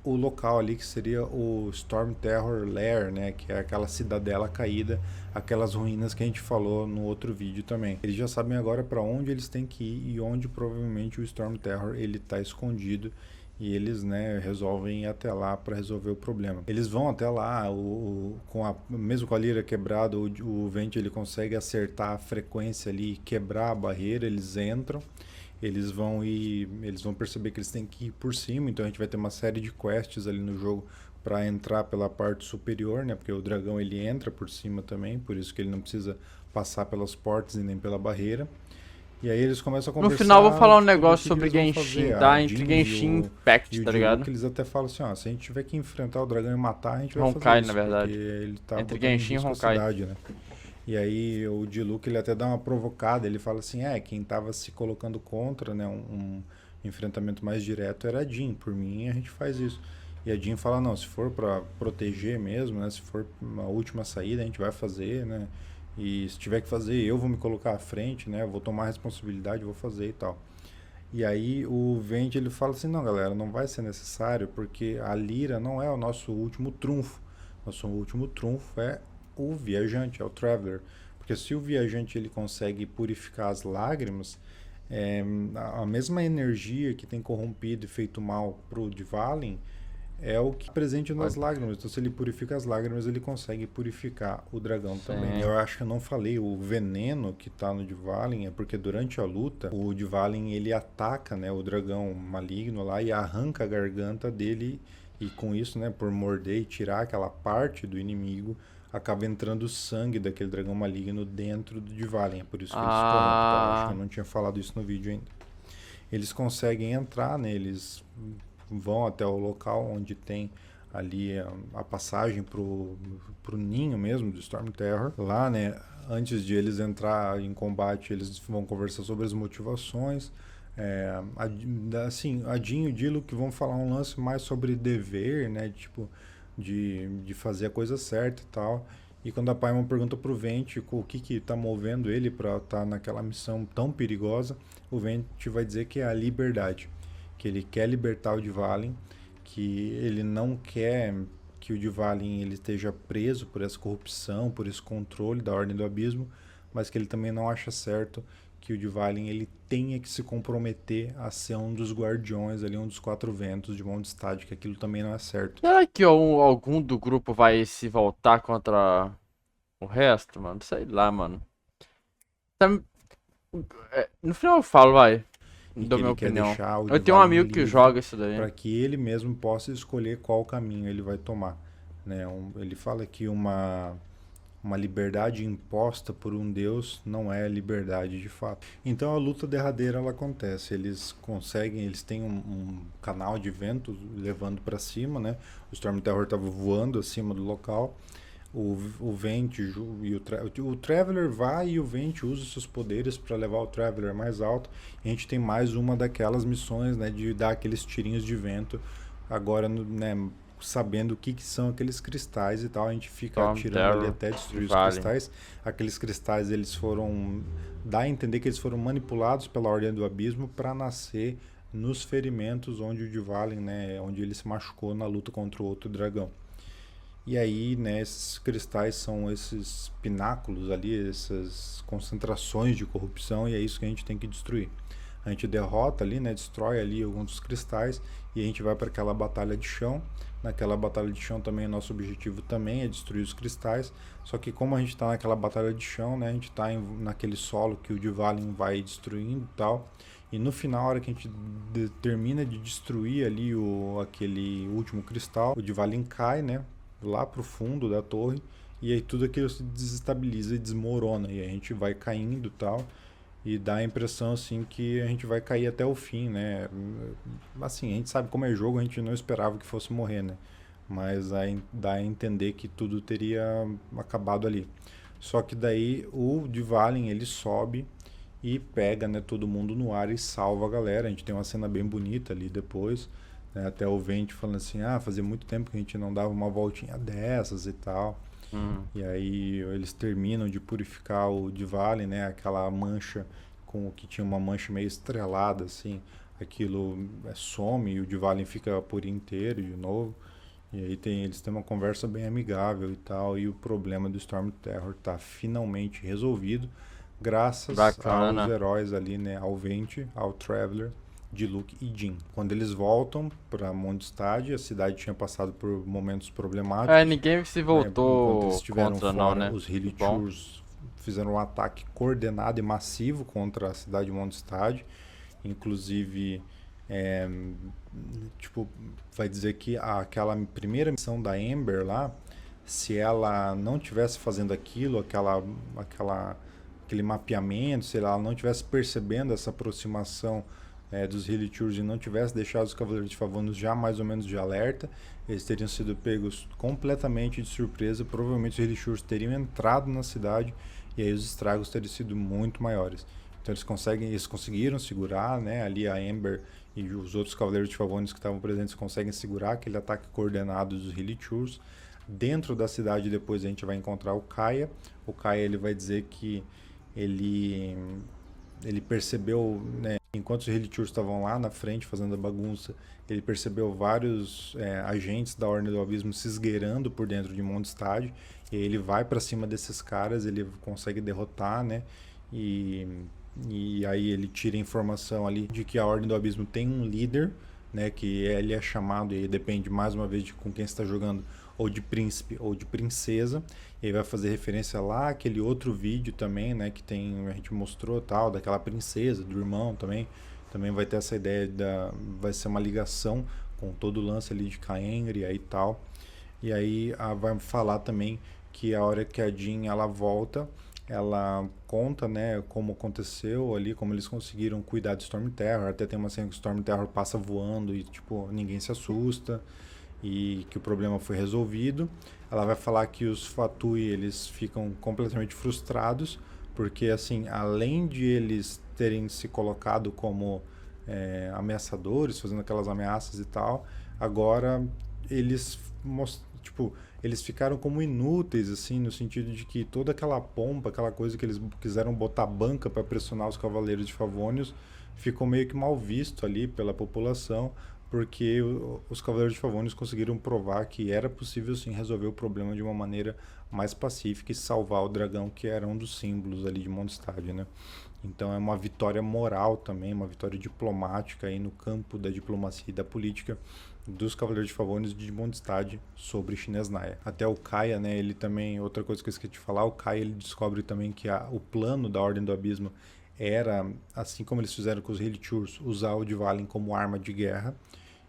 o local ali que seria o Storm Terror Lair, né, que é aquela cidadela caída, aquelas ruínas que a gente falou no outro vídeo também. Eles já sabem agora para onde eles têm que ir e onde provavelmente o Storm Terror ele está escondido. E eles, né, resolvem ir até lá para resolver o problema. Eles vão até lá, mesmo com a lira quebrada, o Venti ele consegue acertar a frequência ali, quebrar a barreira, eles entram. Eles vão perceber que eles têm que ir por cima, então a gente vai ter uma série de quests ali no jogo para entrar pela parte superior, né? Porque o dragão ele entra por cima também, por isso que ele não precisa passar pelas portas e nem pela barreira. E aí eles começam a No final eu vou conversar, falar um tipo, do negócio que sobre eles vão Genshin, fazer. A tá? Entre Jean Genshin e e Impact, o tá Diluc, ligado? eles até falam assim, ó, se a gente tiver que enfrentar o dragão e matar, a gente vai fazer Honkai, na isso, porque verdade. ele tá Entre botando em Genshin e risco a Honkai. cidade, né? E aí o Diluc ele até dá uma provocada, ele fala assim, quem tava se colocando contra, né, um enfrentamento mais direto era a Jean, por mim a gente faz isso. E a Jean fala, não, se for para proteger mesmo, né, se for uma última saída, a gente vai fazer, né, e se tiver que fazer, eu vou me colocar à frente, né, eu vou tomar a responsabilidade, vou fazer e tal. E aí o Venti ele fala assim, não galera, não vai ser necessário, porque a lira não é o nosso último trunfo. Nosso último trunfo é o viajante, é o traveler. Porque se o viajante ele consegue purificar as lágrimas, é, a mesma energia que tem corrompido e feito mal pro Dvalin é o que é presente nas Pode. lágrimas. Então, se ele purifica as lágrimas, ele consegue purificar o dragão também. Sim. Eu acho que eu não falei, o veneno que tá no Dvalin é porque durante a luta, o Dvalin ele ataca, né, o dragão maligno lá e arranca a garganta dele. E com isso, né, por morder e tirar aquela parte do inimigo, acaba entrando o sangue daquele dragão maligno dentro do Dvalin. É por isso que ele se corrompe, tá? Eu acho que eu Ah, não tinha falado isso no vídeo ainda. eles conseguem entrar, né? Eles vão até o local onde tem ali a passagem pro ninho mesmo do Storm Terror. Lá, né, antes de eles entrar em combate, eles vão conversar sobre as motivações. Assim, a Jean e o Diluc vão falar um lance mais sobre dever, né, tipo, de fazer a coisa certa e tal. E quando a Paimon pergunta pro Venti o que tá movendo ele para estar naquela missão tão perigosa, o Venti vai dizer que é a liberdade, que ele quer libertar o Dvalin, que ele não quer que o Dvalin ele esteja preso por essa corrupção, por esse controle da Ordem do Abismo, mas que ele também não acha certo que o Dvalin ele tenha que se comprometer a ser um dos guardiões ali, um dos quatro ventos de Mondstadt, que aquilo também não é certo. Será que algum do grupo vai se voltar contra o resto, mano? Sei lá, mano. Tá- no final eu falo, vai. E Dou que minha ele quer opinião. deixar o Eu tenho um Dvalin amigo que livre joga isso daí. para que ele mesmo possa escolher qual caminho ele vai tomar. Né? Ele fala que uma liberdade imposta por um deus não é liberdade de fato. Então a luta derradeira ela acontece. Eles têm um canal de vento levando para cima, né? O Storm Terror estava voando acima do local. O Venti e o Traveler vai e o Venti usa seus poderes para levar o Traveler mais alto. E a gente tem mais uma daquelas missões, né, de dar aqueles tirinhos de vento. Agora, né, sabendo o que são aqueles cristais e tal, a gente fica Storm atirando ali Terror, até destruir os vale. cristais. Aqueles cristais, eles foram... dá a entender que eles foram manipulados pela Ordem do Abismo para nascer nos ferimentos onde o Dvalin, né, onde ele se machucou na luta contra o outro dragão. E aí, né, esses cristais são esses pináculos ali, essas concentrações de corrupção, e é isso que a gente tem que destruir. A gente derrota ali, né, destrói ali alguns dos cristais, e a gente vai para aquela batalha de chão. Naquela batalha de chão também, nosso objetivo também é destruir os cristais, só que como a gente está naquela batalha de chão, né, a gente está naquele solo que o Dvalin vai destruindo e tal, e no final, a hora que a gente termina de destruir ali aquele último cristal, o Dvalin cai, né, lá pro fundo da torre, e aí tudo aquilo se desestabiliza e desmorona, e a gente vai caindo e tal, e dá a impressão assim que a gente vai cair até o fim, né? Assim, a gente sabe como é jogo, a gente não esperava que fosse morrer, né? Mas aí dá a entender que tudo teria acabado ali. Só que daí o Dvalin ele sobe e pega, né, todo mundo no ar e salva a galera. A gente tem uma cena bem bonita ali depois, né, até o Venti falando assim, fazia muito tempo que a gente não dava uma voltinha dessas e tal. E aí eles terminam de purificar o Dvalin, né, aquela mancha com que tinha uma mancha meio estrelada assim, aquilo some e o Dvalin fica por inteiro de novo. E aí eles têm uma conversa bem amigável e tal, e o problema do Storm Terror tá finalmente resolvido, graças aos Bacana. heróis ali, né, ao Venti, ao Traveler, Diluc e Jean. Quando eles voltam para Mondstadt, a cidade tinha passado por momentos problemáticos, Ninguém se né? Enquanto eles voltou estiveram contra não, fora, né? os Que bom. Hilichurls fizeram um ataque coordenado e massivo contra a cidade de Mondstadt. Inclusive, é, tipo, vai dizer que aquela primeira missão da Ember lá, se ela não tivesse fazendo aquilo, aquele mapeamento, sei lá, ela não tivesse percebendo essa aproximação dos Hilichurls e não tivesse deixado os Cavaleiros de Favonos já mais ou menos de alerta, eles teriam sido pegos completamente de surpresa. Provavelmente os Hilichurls teriam entrado na cidade e aí os estragos teriam sido muito maiores. Então eles conseguiram segurar, né, ali a Ember e os outros Cavaleiros de Favones que estavam presentes conseguem segurar aquele ataque coordenado dos Hilichurls. Dentro da cidade depois a gente vai encontrar o Kaia. O Kaia ele vai dizer que ele percebeu, né, enquanto os Hilichurls estavam lá na frente fazendo a bagunça, ele percebeu vários agentes da Ordem do Abismo se esgueirando por dentro de Mondstadt, e aí ele vai para cima desses caras, ele consegue derrotar, né, e aí ele tira a informação ali de que a Ordem do Abismo tem um líder, né, que ele é chamado, e aí depende mais uma vez de com quem está jogando, ou de príncipe ou de princesa. E aí vai fazer referência lá aquele outro vídeo também, né, que a gente mostrou tal, daquela princesa, do irmão também vai ter essa ideia vai ser uma ligação com todo o lance ali de Caengria e tal. E aí vai falar também que a hora que a Jean ela volta, ela conta, né, como aconteceu ali, como eles conseguiram cuidar de Storm Terror. Até tem uma cena que o Storm Terror passa voando e, tipo, ninguém se assusta e que o problema foi resolvido. Ela vai falar que os Fatui, eles ficam completamente frustrados, porque, assim, além de eles terem se colocado como ameaçadores, fazendo aquelas ameaças e tal, agora eles, tipo, eles ficaram como inúteis, assim, no sentido de que toda aquela pompa, aquela coisa que eles quiseram botar banca para pressionar os Cavaleiros de Favonius, ficou meio que mal visto ali pela população, porque os Cavaleiros de Favonius conseguiram provar que era possível sim resolver o problema de uma maneira mais pacífica e salvar o dragão, que era um dos símbolos ali de Mondstadt, né? Então é uma vitória moral também, uma vitória diplomática aí no campo da diplomacia e da política dos Cavaleiros de Favonius de Mondstadt sobre Shinesnaya. Até o Kaia, né, ele também, outra coisa que eu esqueci de falar, o Kaia ele descobre também que o plano da Ordem do Abismo era, assim como eles fizeram com os Heliturs, usar o Dvalin como arma de guerra,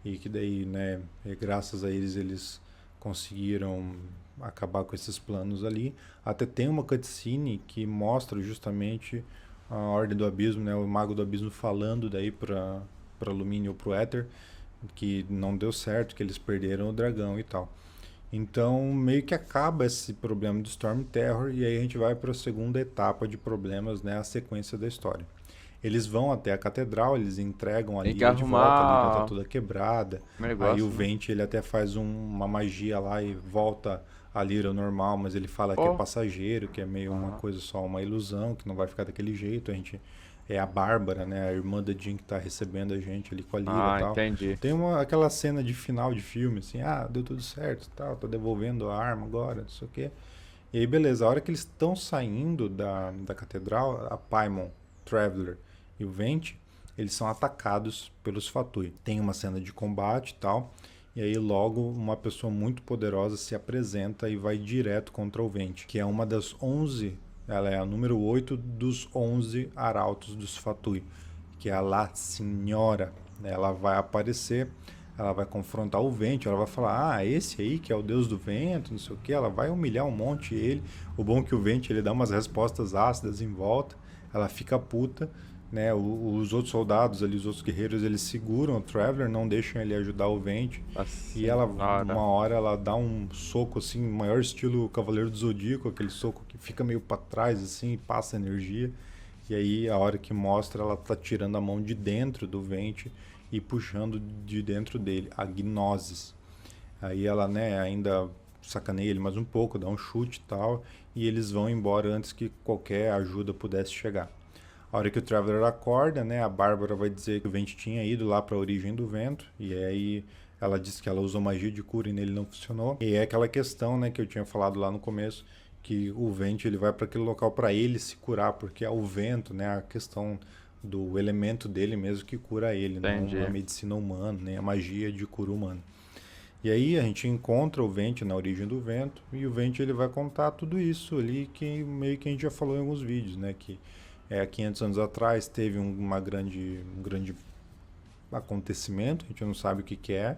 e que daí, né, graças a eles conseguiram acabar com esses planos ali. Até tem uma cutscene que mostra justamente a Ordem do Abismo, né, o Mago do Abismo falando daí para Lumine ou pro Éter, que não deu certo, que eles perderam o dragão e tal. Então, meio que acaba esse problema do Storm Terror e aí a gente vai para a segunda etapa de problemas, né, a sequência da história. Eles vão até a catedral, eles entregam a Tem que Lyra de volta, a Lyra tá arrumar toda quebrada. um Aí o negócio, né? Venti, ele até faz uma magia lá e volta a Lyra ao normal, mas ele fala que é Pô. passageiro, que é meio uma Aham. coisa só, uma ilusão, que não vai ficar daquele jeito. A gente é a Bárbara, né, a irmã da Jean que tá recebendo a gente ali com a Lyra e Ah, tal. entendi. Tem aquela cena de final de filme, assim, deu tudo certo, tal, tá devolvendo a arma agora, não sei o quê. E aí, beleza, a hora que eles estão saindo da catedral, a Paimon, Traveler e o Venti, eles são atacados pelos Fatui. Tem uma cena de combate e tal, e aí logo uma pessoa muito poderosa se apresenta e vai direto contra o Venti, que é uma das 11, ela é a número 8 dos 11 arautos dos Fatui, que é a La Senhora. Ela vai aparecer, ela vai confrontar o vento, ela vai falar, esse aí que é o deus do vento, não sei o que, ela vai humilhar um monte ele. O bom é que o vento ele dá umas respostas ácidas em volta, ela fica puta, né? Os outros soldados ali, os outros guerreiros, eles seguram o Traveler, não deixam ele ajudar o vento. E ela, Assim, uma hora, ela dá um soco assim, maior estilo Cavaleiro do Zodíaco, aquele soco que fica meio para trás assim, passa energia. E aí, a hora que mostra, ela tá tirando a mão de dentro do Venti e puxando de dentro dele, a Gnosis. Aí ela, né, ainda sacaneia ele mais um pouco, dá um chute e tal, e eles vão embora antes que qualquer ajuda pudesse chegar. A hora que o Traveler acorda, né, a Bárbara vai dizer que o Venti tinha ido lá para a origem do vento, e aí ela diz que ela usou magia de cura e nele não funcionou. E é aquela questão, né, que eu tinha falado lá no começo, que o vento ele vai para aquele local para ele se curar, porque é o vento, né, a questão do elemento dele mesmo que cura ele, não a entendi. medicina humana, nem a magia de cura humana. E aí a gente encontra o Venti na origem do vento e o Venti ele vai contar tudo isso ali que meio que a gente já falou em alguns vídeos, né, que há 500 anos atrás teve um grande acontecimento, a gente não sabe o que que é,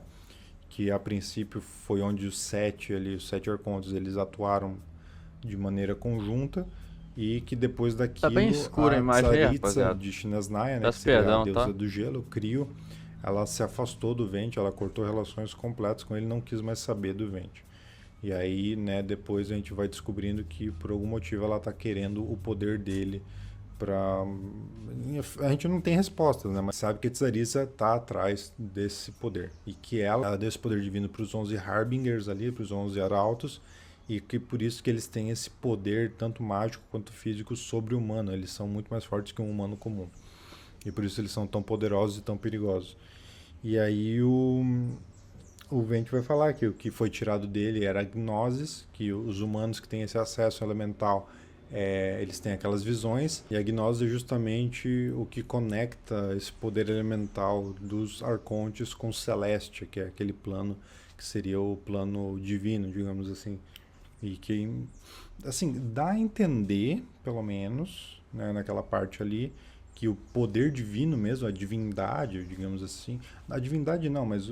que a princípio foi onde os sete arcontes, eles atuaram de maneira conjunta e que depois Tá bem daquilo escura a a imagem aí, Tsaritsa rapaziada. de Shinesnaya, né, que Peço seria a perdão, deusa tá? do gelo, o Crio, ela se afastou do Venti, ela cortou relações completas com ele, não quis mais saber do Venti. E aí, né, depois a gente vai descobrindo que por algum motivo ela tá querendo o poder dele pra... A gente não tem respostas, né, mas sabe que a Tsaritsa tá atrás desse poder. E que ela deu esse poder divino para os 11 Harbingers ali, para os 11 Arautos, e que por isso que eles têm esse poder tanto mágico quanto físico sobre o humano. Eles são muito mais fortes que um humano comum. E por isso eles são tão poderosos e tão perigosos. E aí o Venti vai falar que o que foi tirado dele era a gnosis, que os humanos que têm esse acesso elemental, eles têm aquelas visões, e a gnosis é justamente o que conecta esse poder elemental dos arcontes com o celeste, que é aquele plano que seria o plano divino, digamos assim. E que, assim, dá a entender, pelo menos, né, naquela parte ali, que o poder divino mesmo, a divindade, digamos assim, a divindade não, mas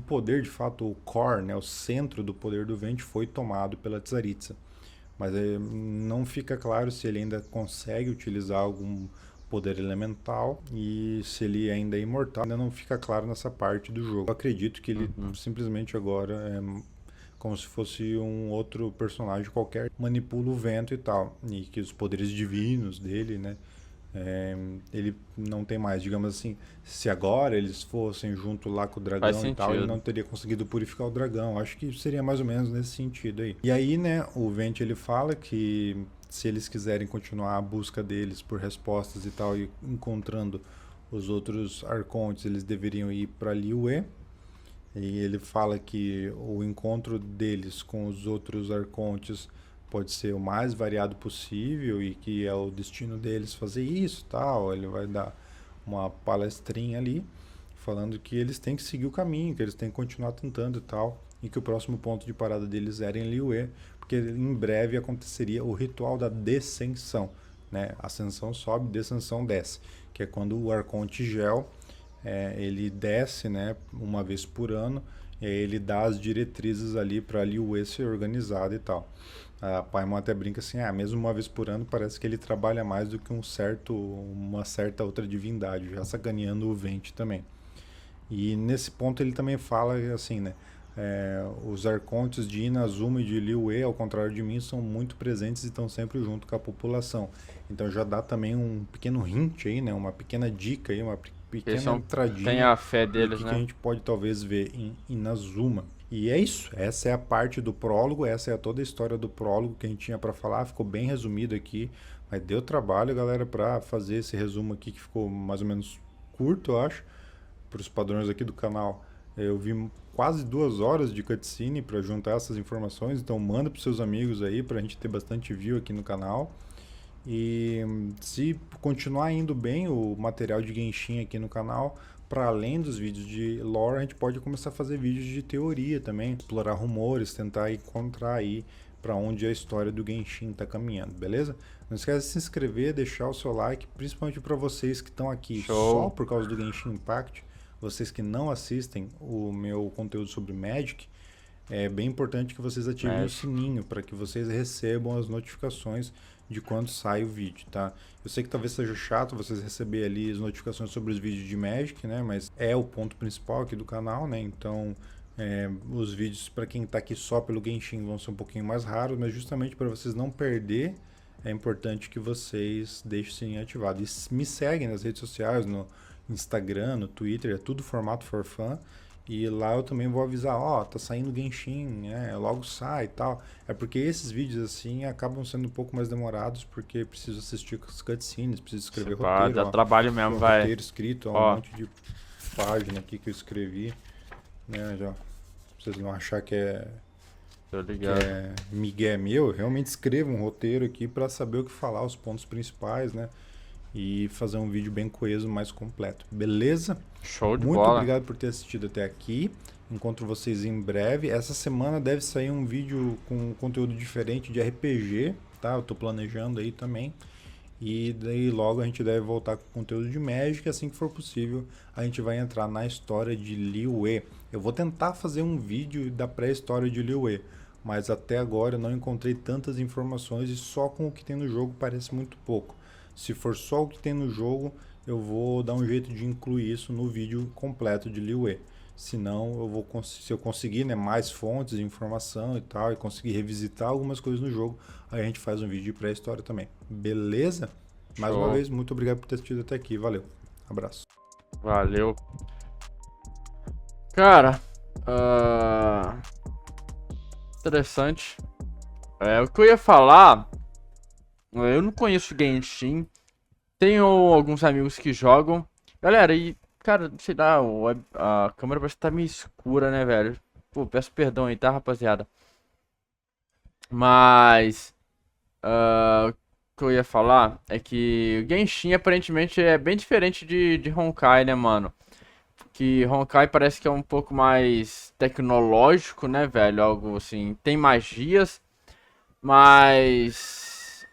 poder de fato, o core, né, o centro do poder do Venti foi tomado pela Tsaritsa. Mas não fica claro se ele ainda consegue utilizar algum poder elemental e se ele ainda é imortal. Ainda não fica claro nessa parte do jogo. Eu acredito que ele Uhum. simplesmente agora é como se fosse um outro personagem qualquer, manipula o vento e tal. E que os poderes divinos dele, né? Ele não tem mais, digamos assim, se agora eles fossem junto lá com o Faz dragão e tal, ele não sentido. teria conseguido purificar o dragão. Acho que seria mais ou menos nesse sentido aí. E aí, né, o Vent ele fala que se eles quiserem continuar a busca deles por respostas e tal, e encontrando os outros arcontes, eles deveriam ir para Liyue. E ele fala que o encontro deles com os outros arcontes pode ser o mais variado possível e que é o destino deles fazer isso, tal. Ele vai dar uma palestrinha ali falando que eles têm que seguir o caminho, que eles têm que continuar tentando e tal, e que o próximo ponto de parada deles era em Liyue, porque em breve aconteceria o ritual da descensão, né? Ascensão sobe, descensão desce, que é quando o arconte Gel ele desce, né, uma vez por ano, e aí ele dá as diretrizes ali para a Liyue ser organizada e tal. A Paimon até brinca assim, mesmo uma vez por ano parece que ele trabalha mais do que uma certa outra divindade, já sacaneando o Vente também. E nesse ponto ele também fala assim, né, os arcontes de Inazuma e de Liyue, ao contrário de mim, são muito presentes e estão sempre junto com a população. Então já dá também um pequeno hint aí, né, uma pequena dica aí, uma Eles pequena são. Tem entradinha a fé do deles, que a né? gente pode talvez ver em Inazuma. E é isso, essa é a parte do prólogo, essa é toda a história do prólogo que a gente tinha para falar, ficou bem resumido aqui, mas deu trabalho, galera, para fazer esse resumo aqui que ficou mais ou menos curto, eu acho, para os padrões aqui do canal. Eu vi quase 2 horas de cutscene para juntar essas informações, então manda para seus amigos aí para a gente ter bastante view aqui no canal. E se continuar indo bem o material de Genshin aqui no canal, para além dos vídeos de lore, a gente pode começar a fazer vídeos de teoria também, explorar rumores, tentar encontrar aí para onde a história do Genshin está caminhando, beleza? Não esquece de se inscrever, deixar o seu like, principalmente para vocês que estão aqui só Show. por causa do Genshin Impact, vocês que não assistem o meu conteúdo sobre Magic, é bem importante que vocês ativem o Magic. sininho para que vocês recebam as notificações de quando sai o vídeo, tá? Eu sei que talvez seja chato vocês receberem ali as notificações sobre os vídeos de Magic, né? Mas é o ponto principal aqui do canal, né? Então, os vídeos para quem está aqui só pelo Genshin vão ser um pouquinho mais raros, mas justamente para vocês não perder, é importante que vocês deixem o sininho ativado. E me seguem nas redes sociais, no Instagram, no Twitter, é tudo formato for fun. E lá eu também vou avisar, tá saindo Genshin, logo sai e tal. É porque esses vídeos assim acabam sendo um pouco mais demorados, porque preciso assistir as cutscenes, preciso Se escrever pá, roteiro, dá ó. trabalho Tem mesmo, um vai. roteiro escrito, um Ó, monte de página aqui que eu escrevi, né, já. Pra vocês não achar tô que ligado. é migué meu, eu realmente escrevo um roteiro aqui para saber o que falar, os pontos principais, né? E fazer um vídeo bem coeso, mais completo. Beleza? Show de Muito bola. obrigado por ter assistido até aqui. Encontro vocês em breve. Essa semana deve sair um vídeo com conteúdo diferente de RPG, tá? Eu tô planejando aí também. E daí logo a gente deve voltar com conteúdo de Magic, assim que for possível, a gente vai entrar na história de Liyue. Eu vou tentar fazer um vídeo da pré-história de Liyue, mas até agora eu não encontrei tantas informações e só com o que tem no jogo parece muito pouco. Se for só o que tem no jogo, eu vou dar um jeito de incluir isso no vídeo completo de Liyue. Se não, se eu conseguir, né, mais fontes de informação e tal, e conseguir revisitar algumas coisas no jogo, aí a gente faz um vídeo de pré-história também. Beleza? Mais uma Show. vez, muito obrigado por ter assistido até aqui. Valeu. Abraço. Valeu. Cara, interessante. O que eu ia falar, eu não conheço Genshin. Tenho alguns amigos que jogam. Galera, cara, sei lá, a câmera parece que tá meio escura, né, velho? Pô, peço perdão aí, tá, rapaziada? Mas, o que eu ia falar é que o Genshin aparentemente é bem diferente de Honkai, né, mano? Que Honkai parece que é um pouco mais tecnológico, né, velho? Algo assim, tem magias, mas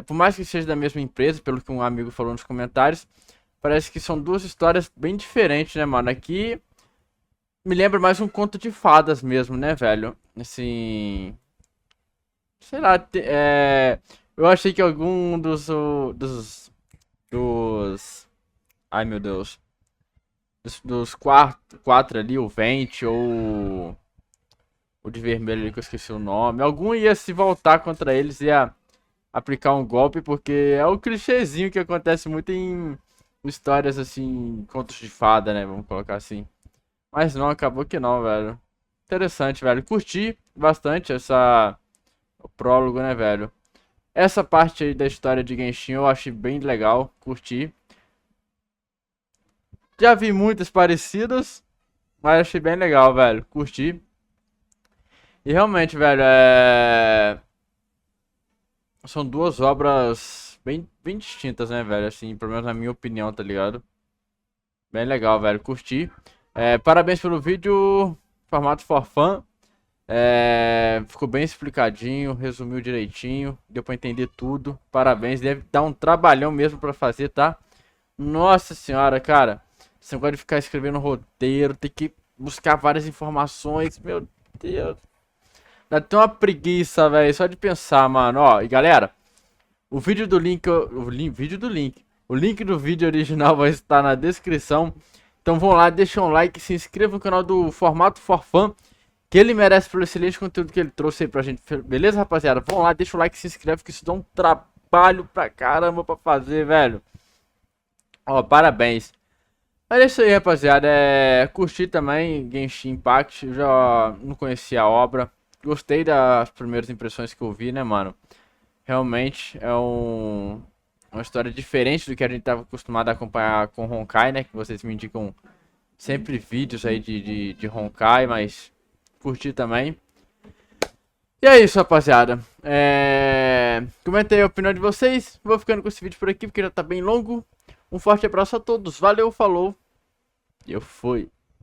por mais que seja da mesma empresa, pelo que um amigo falou nos comentários, parece que são duas histórias bem diferentes, né, mano? Aqui me lembra mais um conto de fadas mesmo, né, velho? Assim, sei lá, eu achei que algum dos, ai meu Deus, dos quatro ali, o Vente ou o de vermelho ali que eu esqueci o nome, algum ia se voltar contra eles e ia aplicar um golpe, porque é o clichêzinho que acontece muito em histórias assim, contos de fada, né, vamos colocar assim. Mas não, acabou que não, velho. Interessante, velho. Curti bastante o prólogo, né, velho? Essa parte aí da história de Genshin eu achei bem legal, curti. Já vi muitas parecidas, mas achei bem legal, velho. Curti. E realmente, velho, são duas obras bem distintas, né, velho? Assim, pelo menos na minha opinião, tá ligado? Bem legal, velho. Curti. Parabéns pelo vídeo, formato for fun. Ficou bem explicadinho, resumiu direitinho, deu pra entender tudo. Parabéns, deve dar um trabalhão mesmo pra fazer, tá? Nossa senhora, cara. Você não pode ficar escrevendo roteiro, tem que buscar várias informações. Meu Deus. Dá até uma preguiça, velho, só de pensar, mano. Ó, e galera, o vídeo do link, o link do vídeo original vai estar na descrição. Então vão lá, deixa um like, se inscreva no canal do Formato for Fun, que ele merece pelo excelente conteúdo que ele trouxe aí pra gente. Beleza, rapaziada? Vão lá, deixa o like, se inscreve, que isso dá um trabalho pra caramba pra fazer, velho. Ó, parabéns. Mas é isso aí, rapaziada. Curti também Genshin Impact. Eu já não conhecia a obra. Gostei das primeiras impressões que eu vi, né, mano? Realmente é uma história diferente do que a gente tava acostumado a acompanhar com Honkai, né? Que vocês me indicam sempre vídeos aí de Honkai, mas curti também. E é isso, rapaziada. Comentem a opinião de vocês. Vou ficando com esse vídeo por aqui, porque já tá bem longo. Um forte abraço a todos. Valeu, falou. E eu fui.